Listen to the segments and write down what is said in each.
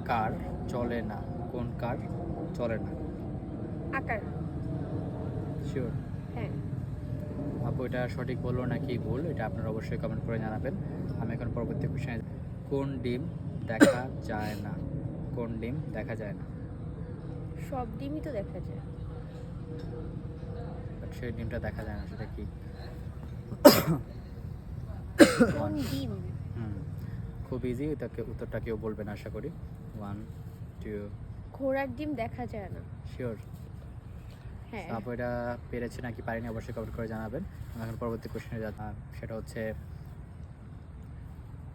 কার চলে না? কোন কার চলে না? আকার। শিওর? হ্যাঁ। আপু এটা সঠিক বললো নাকি ভুল, এটা আপনারা অবশ্যই কমেন্ট করে জানাবেন। আমি এখন পরবর্তী কোশ্চেন, কোন ডিম দেখা যায় না? কোন ডিম দেখা যায় না? সব ডিমই তো দেখা যায়। বাট সেই ডিমটা দেখা যায় না, সেটা কি? কোন ডিম? হুম, খুব ইজি, এটাকে উত্তরটা কেউ বলবে না আশা করি। 1 2 ঘোড়ার ডিম দেখা যায় না। শিওর? হ্যাঁ। আপু এটা পেরেছে নাকি পারেনি অবশ্যই কমেন্ট করে জানাবেন। আমি এখন পরবর্তী কোশ্চেনে যাচ্ছি, সেটা হচ্ছে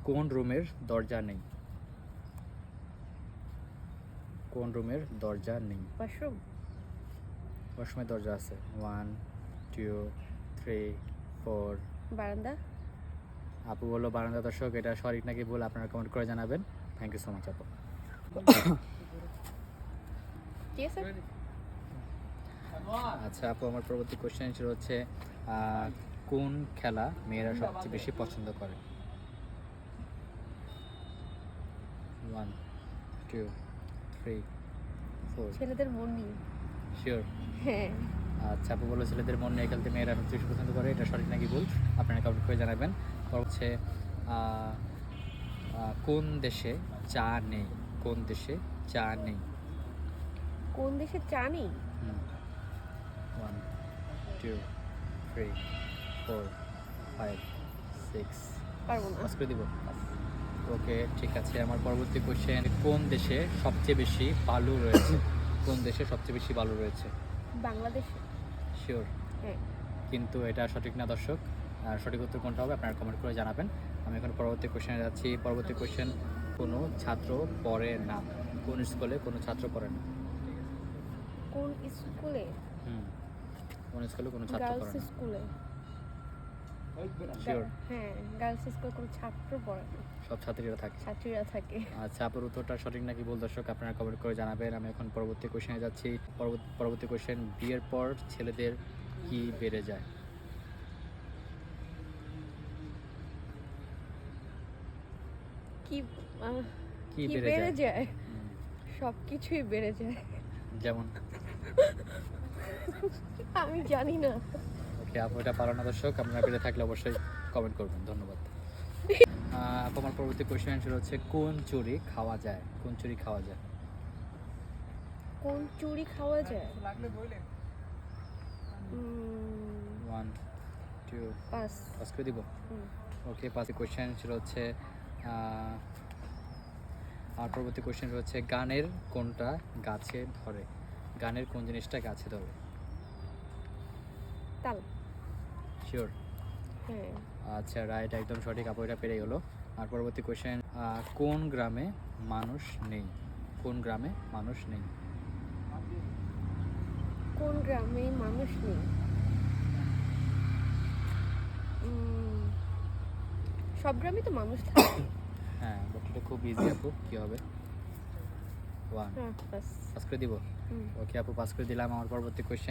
কোন রুমের দরজা নেই? কোন রুমের দরজা নেই? ওয়াশরুম। ওয়াশরুমের দরজা আছে। 1 2 3 4 বারান্দা। আপু বললো বারান্দা। দর্শক এটা সঠিক নাকি ভুল আপনারা কমেন্ট করে জানাবেন। থ্যাংক ইউ সো মাচ আপু। ঠিক আছে। আচ্ছা আপু, আমার পরবর্তী কোশ্চেন ছিল হচ্ছে কোন খেলা মেয়েরা সবচেয়ে বেশি পছন্দ করে? 1 2 3 4 ছেলেদের মন নিয়ে। শিওর? হ্যাঁ। আচ্ছা আপু বললো ছেলেদের মন নিয়ে খেলতে মেয়েরা সবচেয়ে বেশি পছন্দ করে, এটা সঠিক নাকি ভুল আপনারা কমেন্ট করে জানাবেন। পর হচ্ছে কোন দেশে চা নেই? কোন দেশে চা নেই? কোন দেশে চা নেই? 1 2 3 4 5 6 পারবো না। পাস করে দিব। ওকে ঠিক আছে, আমার পরবর্তী কোশ্চেন, কোন দেশে সবচেয়ে বেশি বালু রয়েছে? কোন দেশে সবচেয়ে বেশি বালু রয়েছে? বাংলাদেশে। শিওর? হ্যাঁ। কিন্তু এটা সঠিক না দর্শক। আর সঠিক উত্তর কোনটা হবে আপনারা কমেন্ট করে জানাবেন। আমি এখন পরবর্তী কোশ্চেনে যাচ্ছি। পরবর্তী কোশ্চেন, কোনো ছাত্র পড়ে না? কোন স্কুলে কোনো ছাত্র পড়ে না? কোন স্কুলে? কোন স্কুলে কোনো ছাত্র গার্লস পড়ে না? স্কুলে। শিওর? হ্যাঁ, গার্লস স্কুলে কোনো ছাত্র পড়ে না, সব ছাত্রীরা থাকে। ছাত্রীরা থাকে। আচ্ছা আপুর উত্তরটা সঠিক নাকি ভুল দর্শক আপনারা কমেন্ট করে জানাবেন। আমি এখন পরবর্তী কোশ্চেনে যাচ্ছি। পরবর্তী কোশ্চেন, বিয়ের পর ছেলেদের কি বেড়ে যায়? কি কি কি বেড়ে বেড়ে যায়? যায়? সব কিছুই বেড়ে যায়। যেমন? আমি জানি না। ওকে আপু এটা পারো না দর্শক, আপনারা পেরে থাকলে অবশ্যই কমেন্ট করবেন। ধন্যবাদ। আপু আমার পরবর্তী কোশ্চেন ছিল হচ্ছে কোন চুরি খাওয়া যায়? কোন চুরি খাওয়া যায়? কোন চুরি খাওয়া যায়? 1 2 পাস। পাস করে দিব। ওকে পাঁচটি কোশ্চেন ছিল হচ্ছে আমার পরবর্তী কোশ্চেন হচ্ছে গানের কোনটা গাছে ধরে? গানের কোন জিনিসটা গাছে ধরে? তাল। শিওর? হ্যাঁ। আচ্ছা রাইট, একদম সঠিক আপু, এটা পেরেই হলো। আর পরবর্তী কোশ্চেন, কোন গ্রামে মানুষ নেই? কোন গ্রামে মানুষ নেই? কোন গ্রামে মানুষ নেই? সব গ্রামে তো মানুষ থাকে। হ্যাঁ বাট এটা খুব ইজি আপু, কী হবে? 1 হ্যাঁ, পাস। পাস করে দিব। ওকে আপু পাস করে দিলাম। আমার পরবর্তী কোশ্চেন,